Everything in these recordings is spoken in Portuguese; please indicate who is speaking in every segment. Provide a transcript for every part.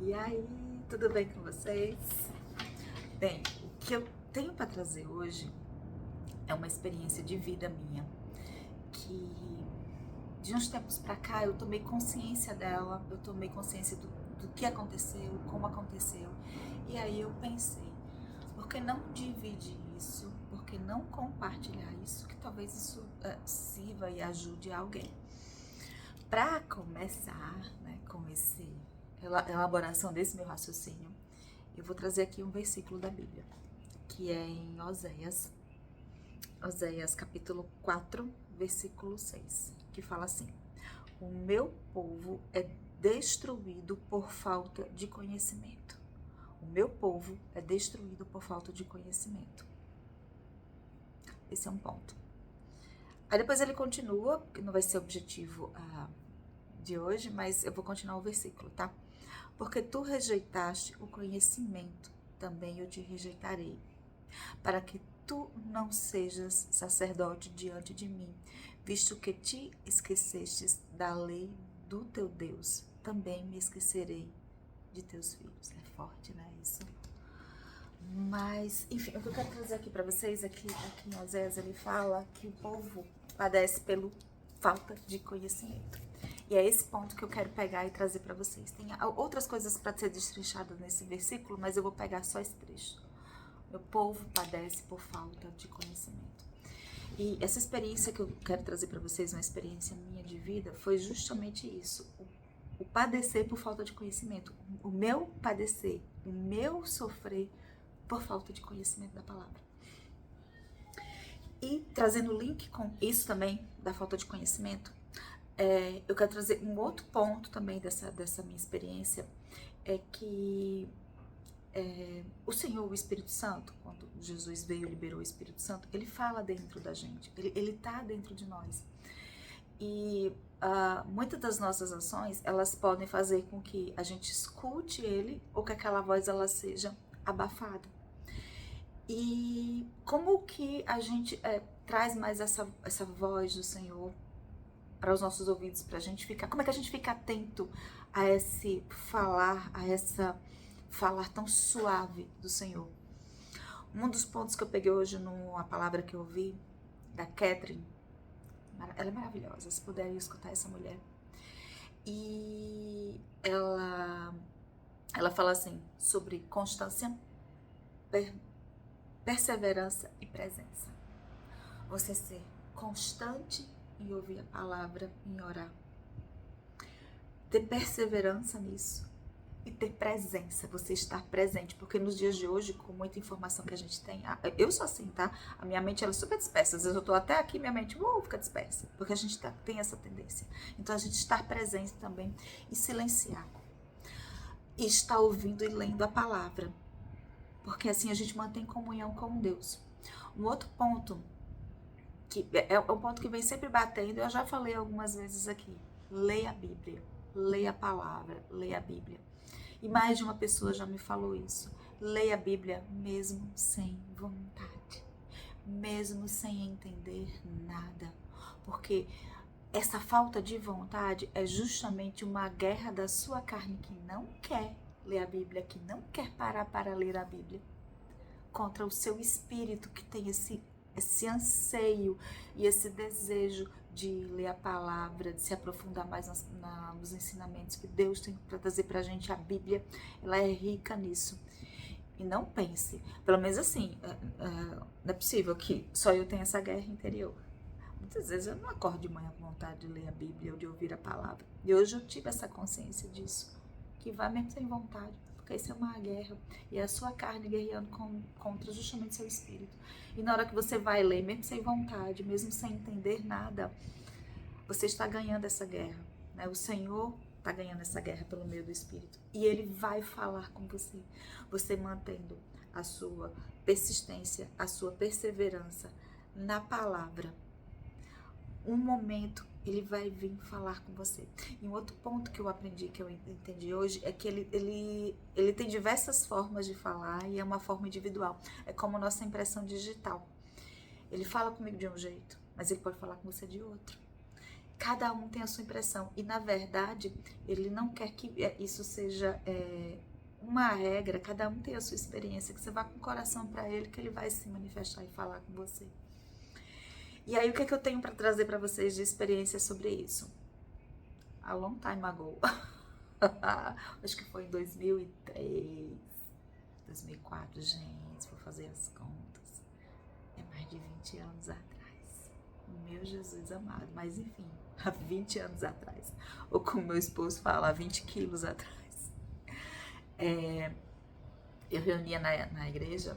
Speaker 1: E aí, tudo bem com vocês? Bem, o que eu tenho para trazer hoje é uma experiência de vida minha, que de uns tempos para cá eu tomei consciência dela, eu tomei consciência do que aconteceu, como aconteceu, e aí eu pensei, por que não dividir isso, por que não compartilhar isso, que talvez isso sirva e ajude alguém. Para começar, né, com essa elaboração desse meu raciocínio, eu vou trazer aqui um versículo da Bíblia, que é em Oséias capítulo 4, versículo 6, que fala assim: o meu povo é destruído por falta de conhecimento. O meu povo é destruído por falta de conhecimento. Esse é um ponto. Aí depois ele continua, que não vai ser objetivo de hoje, mas eu vou continuar o versículo, tá? Porque tu rejeitaste o conhecimento, também eu te rejeitarei, para que tu não sejas sacerdote diante de mim, visto que te esquecestes da lei do teu Deus, também me esquecerei de teus filhos. É forte, né, isso? Mas, enfim, o que eu quero trazer aqui para vocês é que aqui em Oséias ele fala que o povo padece pela falta de conhecimento. E é esse ponto que eu quero pegar e trazer para vocês. Tem outras coisas para ser destrinchadas nesse versículo, mas eu vou pegar só esse trecho. Meu povo padece por falta de conhecimento. E essa experiência que eu quero trazer para vocês, uma experiência minha de vida, foi justamente isso. O padecer por falta de conhecimento. O meu padecer, o meu sofrer por falta de conhecimento da palavra. E trazendo o link com isso também, da falta de conhecimento, eu quero trazer um outro ponto também dessa minha experiência, é que o Senhor, o Espírito Santo, quando Jesus veio e liberou o Espírito Santo, ele fala dentro da gente, ele tá dentro de nós. E muitas das nossas ações, elas podem fazer com que a gente escute ele ou que aquela voz ela seja abafada. E como que a gente traz mais essa voz do Senhor para os nossos ouvidos, para a gente ficar, como é que a gente fica atento a esse falar, falar tão suave do Senhor? Um dos pontos que eu peguei hoje numa palavra que eu ouvi da Catherine, ela é maravilhosa, se puderem escutar essa mulher, e ela fala assim sobre constância, perseverança e presença. Você ser constante em ouvir a palavra, em orar. Ter perseverança nisso e ter presença, você estar presente, porque nos dias de hoje, com muita informação que a gente tem, eu sou assim, tá? A minha mente ela é super dispersa, às vezes eu tô até aqui, minha mente fica dispersa, porque a gente tem essa tendência. Então a gente estar presente também e silenciar. E estar ouvindo e lendo a palavra, porque assim a gente mantém comunhão com Deus. Um outro ponto, que é um ponto que vem sempre batendo, eu já falei algumas vezes aqui: leia a Bíblia, leia a palavra, leia a Bíblia. E mais de uma pessoa já me falou isso. Leia a Bíblia mesmo sem vontade, mesmo sem entender nada, porque essa falta de vontade é justamente uma guerra da sua carne que não quer ler a Bíblia, que não quer parar para ler a Bíblia, contra o seu espírito que tem esse anseio e esse desejo de ler a palavra, de se aprofundar mais nos ensinamentos que Deus tem para trazer para a gente. A Bíblia, ela é rica nisso. E não pense, pelo menos assim, não é possível que só eu tenha essa guerra interior. Muitas vezes eu não acordo de manhã com vontade de ler a Bíblia ou de ouvir a palavra. E hoje eu tive essa consciência disso, que vai mesmo sem vontade, porque isso é uma guerra. E é a sua carne guerreando contra justamente seu espírito. E na hora que você vai ler, mesmo sem vontade, mesmo sem entender nada, você está ganhando essa guerra, né? O Senhor está ganhando essa guerra pelo meio do Espírito. E Ele vai falar com você. Você mantendo a sua persistência, a sua perseverança na palavra. Um momento ele vai vir falar com você. E um outro ponto que eu aprendi, que eu entendi hoje, é que ele tem diversas formas de falar e é uma forma individual. É como a nossa impressão digital. Ele fala comigo de um jeito, mas ele pode falar com você de outro. cada um tem a sua impressão. E, na verdade, ele não quer que isso seja uma regra. Cada um tem a sua experiência, que você vá com o coração para ele, que ele vai se manifestar e falar com você. E aí, o que é que eu tenho para trazer para vocês de experiência sobre isso? A long time ago. Acho que foi em 2003, 2004, gente, vou fazer as contas. É mais de 20 anos atrás. Meu Jesus amado, mas enfim, há 20 anos atrás. Ou como meu esposo fala, há 20 quilos atrás. Eu reunia na igreja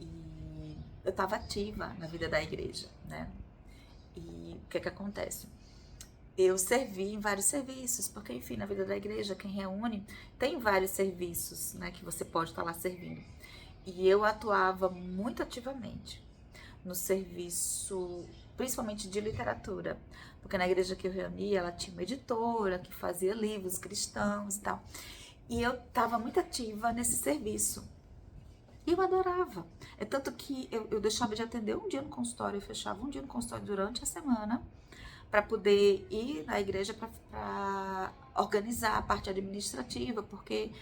Speaker 1: e eu estava ativa na vida da igreja, né? E o que acontece? Eu servi em vários serviços, porque, enfim, na vida da igreja, quem reúne, tem vários serviços, né, que você pode estar lá servindo. E eu atuava muito ativamente no serviço, principalmente de literatura, porque na igreja que eu reunia, ela tinha uma editora que fazia livros cristãos e tal. E eu estava muito ativa nesse serviço. E eu adorava. É tanto que eu deixava de atender um dia no consultório, eu fechava um dia no consultório durante a semana, para poder ir na igreja para organizar a parte administrativa, porque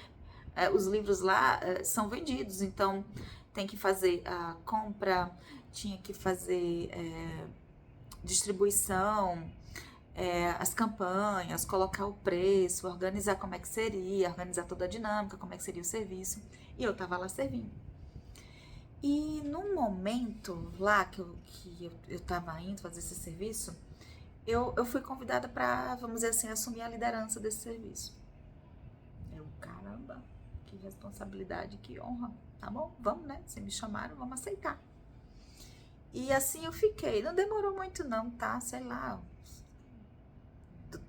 Speaker 1: os livros lá são vendidos, então tem que fazer a compra, tinha que fazer distribuição, as campanhas, colocar o preço, organizar como é que seria, organizar toda a dinâmica, como é que seria o serviço, e eu estava lá servindo. E num momento lá que eu estava indo fazer esse serviço, eu fui convidada para, vamos dizer assim, assumir a liderança desse serviço. Eu, caramba, que responsabilidade, que honra. Tá bom, vamos, né? Se me chamaram, vamos aceitar. E assim eu fiquei. Não demorou muito não, tá? Sei lá,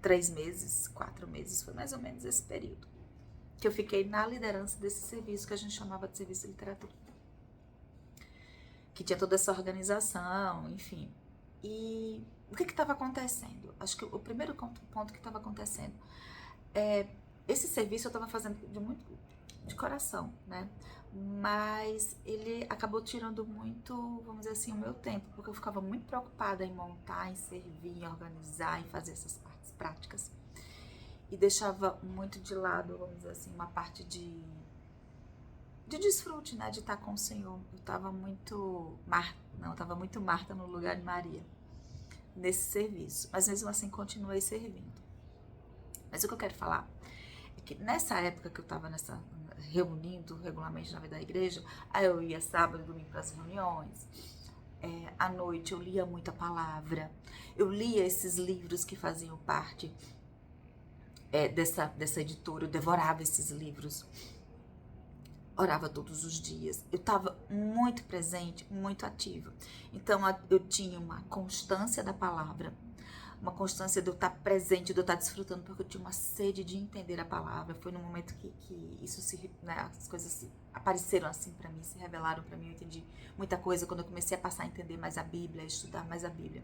Speaker 1: 3 meses, 4 meses, foi mais ou menos esse período que eu fiquei na liderança desse serviço que a gente chamava de serviço de literatura. Que tinha toda essa organização, enfim. E o que estava acontecendo? Acho que o primeiro ponto que estava acontecendo esse serviço eu estava fazendo de coração, né? Mas ele acabou tirando muito, vamos dizer assim, o meu tempo, porque eu ficava muito preocupada em montar, em servir, em organizar, em fazer essas partes práticas. E deixava muito de lado, vamos dizer assim, uma parte de desfrute, né? De estar com o Senhor. Eu estava muito Marta no lugar de Maria nesse serviço, mas mesmo assim continuei servindo. Mas o que eu quero falar é que nessa época que eu estava reunindo regularmente na vida da igreja, aí eu ia sábado e domingo para as reuniões, à noite eu lia muita palavra, eu lia esses livros que faziam parte dessa editora, eu devorava esses livros, orava todos os dias, eu estava muito presente, muito ativa. Então eu tinha uma constância da palavra, uma constância de eu estar presente, de eu estar desfrutando, porque eu tinha uma sede de entender a palavra. Foi no momento que isso as coisas apareceram assim para mim, se revelaram para mim, eu entendi muita coisa quando eu comecei a passar a entender mais a Bíblia, a estudar mais a Bíblia.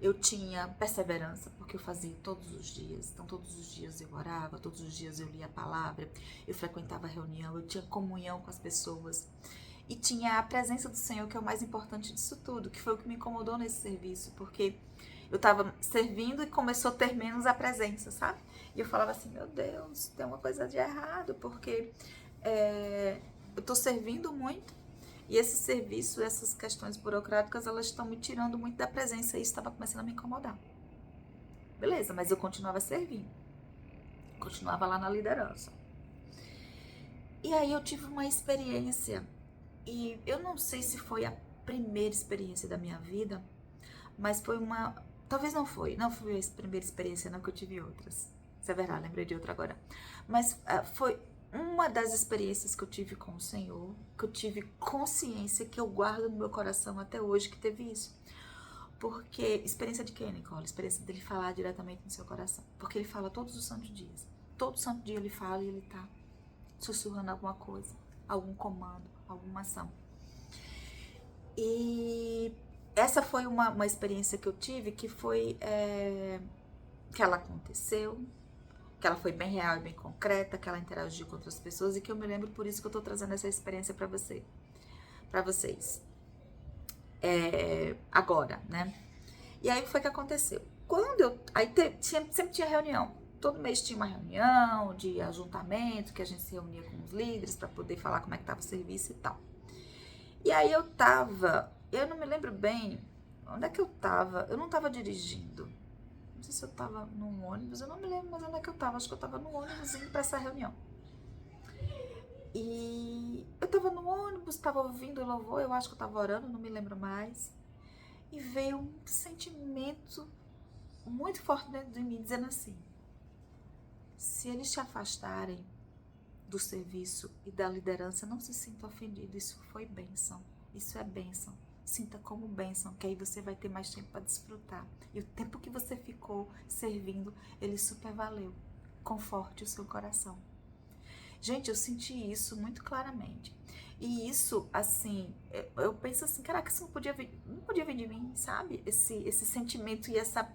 Speaker 1: Eu tinha perseverança, porque eu fazia todos os dias. Então, todos os dias eu orava, todos os dias eu lia a palavra, eu frequentava a reunião, eu tinha comunhão com as pessoas. E tinha a presença do Senhor, que é o mais importante disso tudo, que foi o que me incomodou nesse serviço, porque eu estava servindo e começou a ter menos a presença, sabe? E eu falava assim, meu Deus, tem uma coisa de errado, porque eu estou servindo muito, e esse serviço, essas questões burocráticas, elas estão me tirando muito da presença, e isso estava começando a me incomodar. Beleza, mas eu continuava servindo, continuava lá na liderança. E aí eu tive uma experiência, e eu não sei se foi a primeira experiência da minha vida, mas foi uma... Talvez não foi a primeira experiência, não, que eu tive outras. Isso é verdade, lembrei de outra agora. Mas foi uma das experiências que eu tive com o Senhor, que eu tive consciência, que eu guardo no meu coração até hoje, que teve isso. Porque, experiência de quem, Nicole? Experiência dele falar diretamente no seu coração. Porque ele fala todos os santos dias. Todo santo dia ele fala e ele tá sussurrando alguma coisa, algum comando, alguma ação. E essa foi uma experiência que eu tive, que foi que ela aconteceu, que ela foi bem real e bem concreta, que ela interagiu com outras pessoas, e que eu me lembro, por isso que eu tô trazendo essa experiência para vocês. Agora, né? E aí foi que aconteceu. Sempre tinha reunião. Todo mês tinha uma reunião de ajuntamento, que a gente se reunia com os líderes para poder falar como é que estava o serviço e tal. E aí eu não me lembro bem onde é que eu tava. Eu não tava dirigindo. Não sei se eu tava num ônibus, eu não me lembro mais onde é que eu tava. Acho que eu tava no ônibus indo para essa reunião. E eu tava no ônibus, tava ouvindo o louvor, eu acho que eu tava orando, não me lembro mais. E veio um sentimento muito forte dentro de mim, dizendo assim: se eles te afastarem do serviço e da liderança, não se sinta ofendido, isso foi bênção, isso é bênção. Sinta como bênção, que aí você vai ter mais tempo para desfrutar. E o tempo que você ficou servindo, ele super valeu. Conforte o seu coração. Gente, eu senti isso muito claramente. E isso, assim, eu penso assim, caraca, isso não podia vir de mim, sabe? Esse sentimento e essa...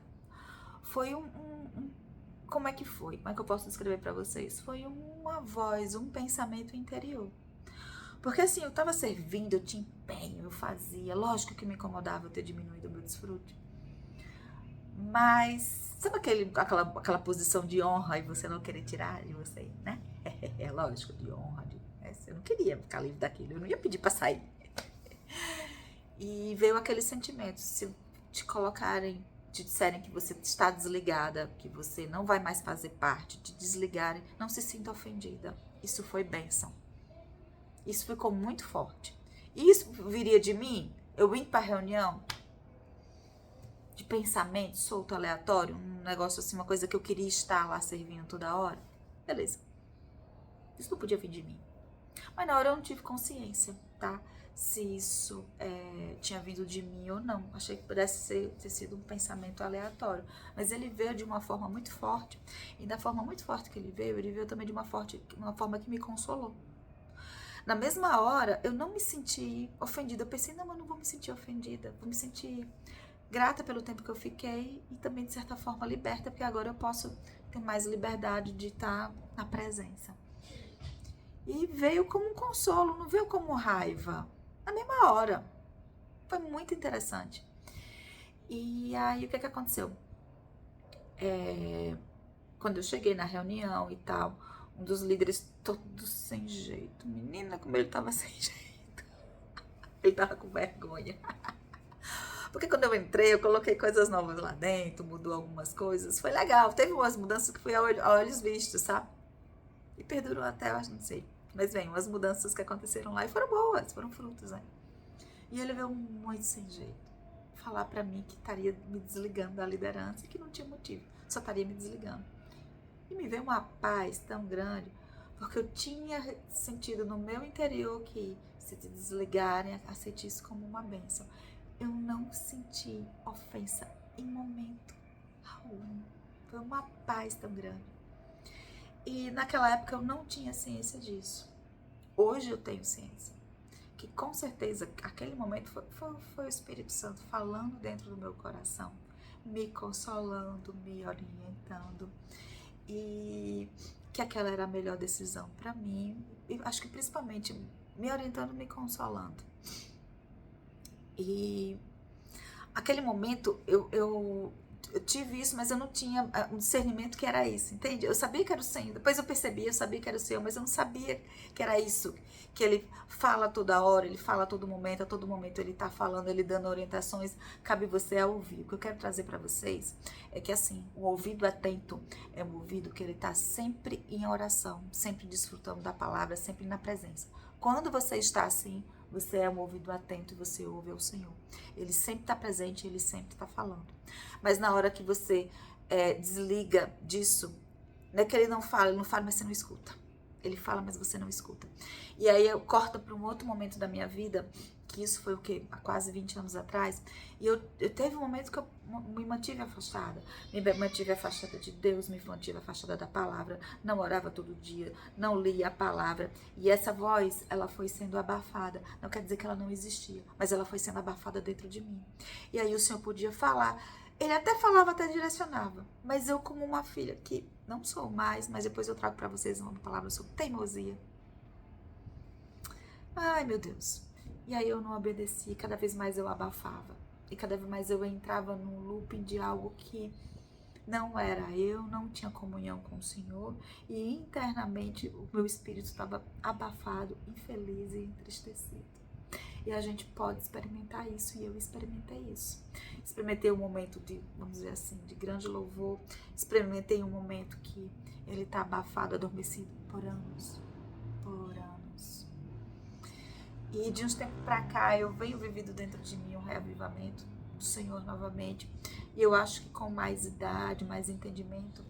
Speaker 1: Foi como é que foi? Como é que eu posso descrever para vocês? Foi uma voz, um pensamento interior. Porque assim, eu tava servindo, eu tinha empenho, eu fazia. Lógico que me incomodava eu ter diminuído o meu desfrute. Mas, sabe aquela posição de honra e você não querer tirar de você, né? É lógico, de honra. Eu não queria ficar livre daquilo, eu não ia pedir pra sair. E veio aquele sentimento, se te colocarem, te disserem que você está desligada, que você não vai mais fazer parte, te desligarem, não se sinta ofendida. Isso foi bênção. Isso ficou muito forte. E isso viria de mim? Eu indo pra reunião de pensamento solto, aleatório, um negócio assim, uma coisa que eu queria estar lá servindo toda hora. Beleza. Isso não podia vir de mim. Mas na hora eu não tive consciência, tá? Se isso tinha vindo de mim ou não. Achei que pudesse ter sido um pensamento aleatório. Mas ele veio de uma forma muito forte. E da forma muito forte que ele veio também de uma forma que me consolou. Na mesma hora, eu não me senti ofendida. Eu pensei, não, eu não vou me sentir ofendida. Vou me sentir grata pelo tempo que eu fiquei e também, de certa forma, liberta, porque agora eu posso ter mais liberdade de estar na presença. E veio como um consolo, não veio como raiva. Na mesma hora. Foi muito interessante. E aí, o que aconteceu? Quando eu cheguei na reunião e tal, um dos líderes todo sem jeito. Menina, como ele tava sem jeito. Ele tava com vergonha. Porque quando eu entrei, eu coloquei coisas novas lá dentro, mudou algumas coisas. Foi legal. Teve umas mudanças que foi a olhos vistos, sabe? E perdurou até, eu acho, não sei. Mas bem, umas mudanças que aconteceram lá e foram boas, foram frutos, né? E ele veio muito sem jeito. Falar pra mim que estaria me desligando da liderança e que não tinha motivo. Só estaria me desligando. E me veio uma paz tão grande, porque eu tinha sentido no meu interior que se te desligarem, aceite isso como uma bênção. Eu não senti ofensa em momento algum. Foi uma paz tão grande. E naquela época eu não tinha ciência disso. Hoje eu tenho ciência. Que com certeza aquele momento foi o Espírito Santo falando dentro do meu coração, me consolando, me orientando. E que aquela era a melhor decisão para mim. E acho que principalmente me orientando, me consolando. E aquele momento eu tive isso, mas eu não tinha um discernimento que era isso, entende? Eu sabia que era o Senhor, depois eu percebi, eu sabia que era o Senhor, mas eu não sabia que era isso, que Ele fala toda hora, Ele fala a todo momento Ele tá falando, Ele dando orientações, cabe você a ouvir. O que eu quero trazer para vocês é que assim, o ouvido atento é um ouvido que ele tá sempre em oração, sempre desfrutando da palavra, sempre na presença. Quando você está assim, você é um ouvido atento e você ouve ao Senhor. Ele sempre está presente, Ele sempre está falando. Mas na hora que você desliga disso, não é que Ele não fala, mas você não escuta. Ele fala, mas você não escuta. E aí eu corto para um outro momento da minha vida, que isso foi o quê? Há quase 20 anos atrás. E eu teve um momento que eu me mantive afastada. Me mantive afastada de Deus, me mantive afastada da palavra. Não orava todo dia, não lia a palavra. E essa voz, ela foi sendo abafada. Não quer dizer que ela não existia, mas ela foi sendo abafada dentro de mim. E aí o Senhor podia falar. Ele até falava, até direcionava. Mas eu, como uma filha que não sou mais, mas depois eu trago para vocês uma palavra sobre teimosia. Ai, meu Deus. E aí eu não obedeci, cada vez mais eu abafava. E cada vez mais eu entrava num looping de algo que não era eu, não tinha comunhão com o Senhor, e internamente o meu espírito estava abafado, infeliz e entristecido. E a gente pode experimentar isso, e eu experimentei isso. Experimentei um momento de, vamos dizer assim, de grande louvor, experimentei um momento que ele está abafado, adormecido por anos, por anos. E de uns tempos para cá eu venho vivido dentro de mim um reavivamento do Senhor novamente. E eu acho que com mais idade, mais entendimento,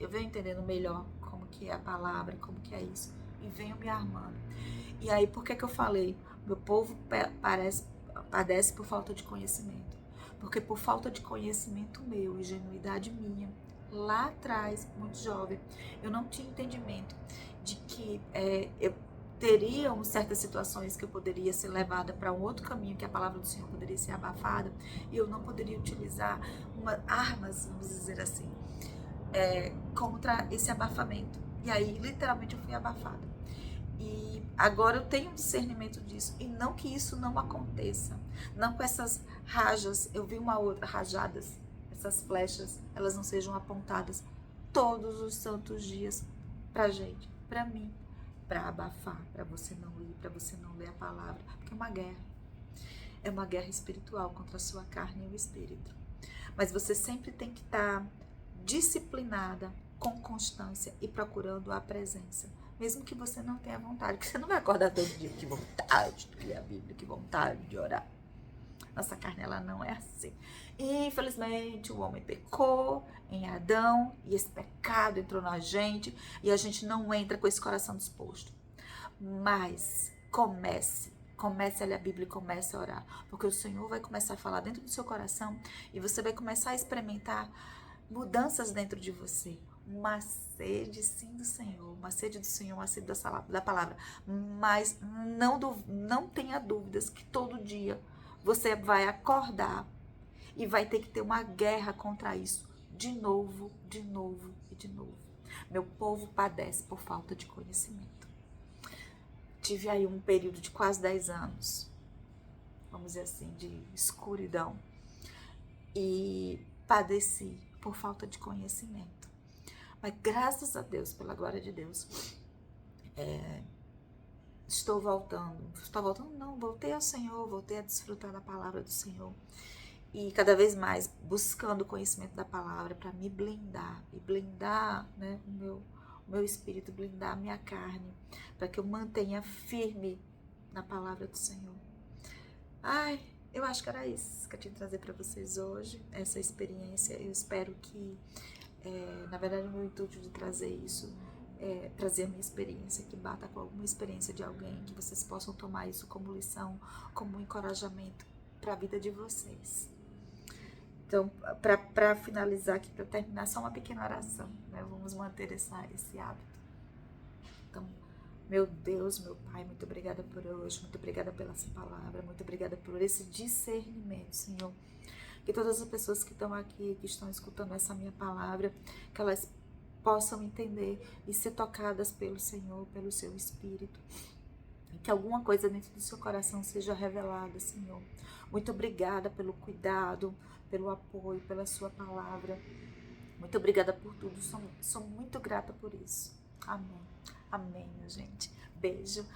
Speaker 1: eu venho entendendo melhor como que é a palavra, como que é isso, e venho me armando. E aí, por que eu falei? Meu povo padece por falta de conhecimento. Porque por falta de conhecimento meu, ingenuidade minha, lá atrás, muito jovem, eu não tinha entendimento de que eu teriam certas situações que eu poderia ser levada para um outro caminho, que a palavra do Senhor poderia ser abafada, e eu não poderia utilizar armas, vamos dizer assim, contra esse abafamento. E aí, literalmente, eu fui abafada. E agora eu tenho um discernimento disso, e não que isso não aconteça, não com essas rajas, eu vi uma outra, rajadas, essas flechas, elas não sejam apontadas todos os santos dias pra gente, pra mim, pra abafar, pra você não ir, pra você não ler a palavra, porque é uma guerra espiritual contra a sua carne e o espírito. Mas você sempre tem que estar disciplinada, com constância e procurando a presença. Mesmo que você não tenha vontade, porque você não vai acordar todo dia, que vontade de ler a Bíblia, que vontade de orar. Nossa carne, ela não é assim. E, infelizmente, o homem pecou em Adão, e esse pecado entrou na gente, e a gente não entra com esse coração disposto. Mas comece a ler a Bíblia e comece a orar, porque o Senhor vai começar a falar dentro do seu coração, e você vai começar a experimentar mudanças dentro de você. Uma sede, sim, do Senhor, uma sede do Senhor, uma sede da palavra. Mas não tenha dúvidas que todo dia você vai acordar e vai ter que ter uma guerra contra isso. De novo, de novo e de novo. Meu povo padece por falta de conhecimento. Tive aí um período de quase 10 anos, vamos dizer assim, de escuridão. E padeci por falta de conhecimento. Mas graças a Deus, pela glória de Deus, estou voltando. Estou voltando? Não, voltei ao Senhor, voltei a desfrutar da palavra do Senhor. E cada vez mais buscando o conhecimento da palavra para me blindar. E blindar, né, o meu espírito, blindar a minha carne. Para que eu mantenha firme na palavra do Senhor. Ai, eu acho que era isso que eu tinha que trazer para vocês hoje. Essa experiência. Eu espero que, na verdade, o meu intuito de trazer isso trazer a minha experiência, que bata com alguma experiência de alguém, que vocês possam tomar isso como lição, como um encorajamento para a vida de vocês. Então, para finalizar aqui, para terminar, só uma pequena oração, né? Vamos manter esse hábito. Então, meu Deus, meu Pai, muito obrigada por hoje, muito obrigada pela essa palavra, muito obrigada por esse discernimento, Senhor. Que todas as pessoas que estão aqui, que estão escutando essa minha palavra, que elas possam entender e ser tocadas pelo Senhor, pelo seu Espírito. E que alguma coisa dentro do seu coração seja revelada, Senhor. Muito obrigada pelo cuidado, pelo apoio, pela sua palavra. Muito obrigada por tudo. Sou muito grata por isso. Amém. Amém, minha gente. Beijo.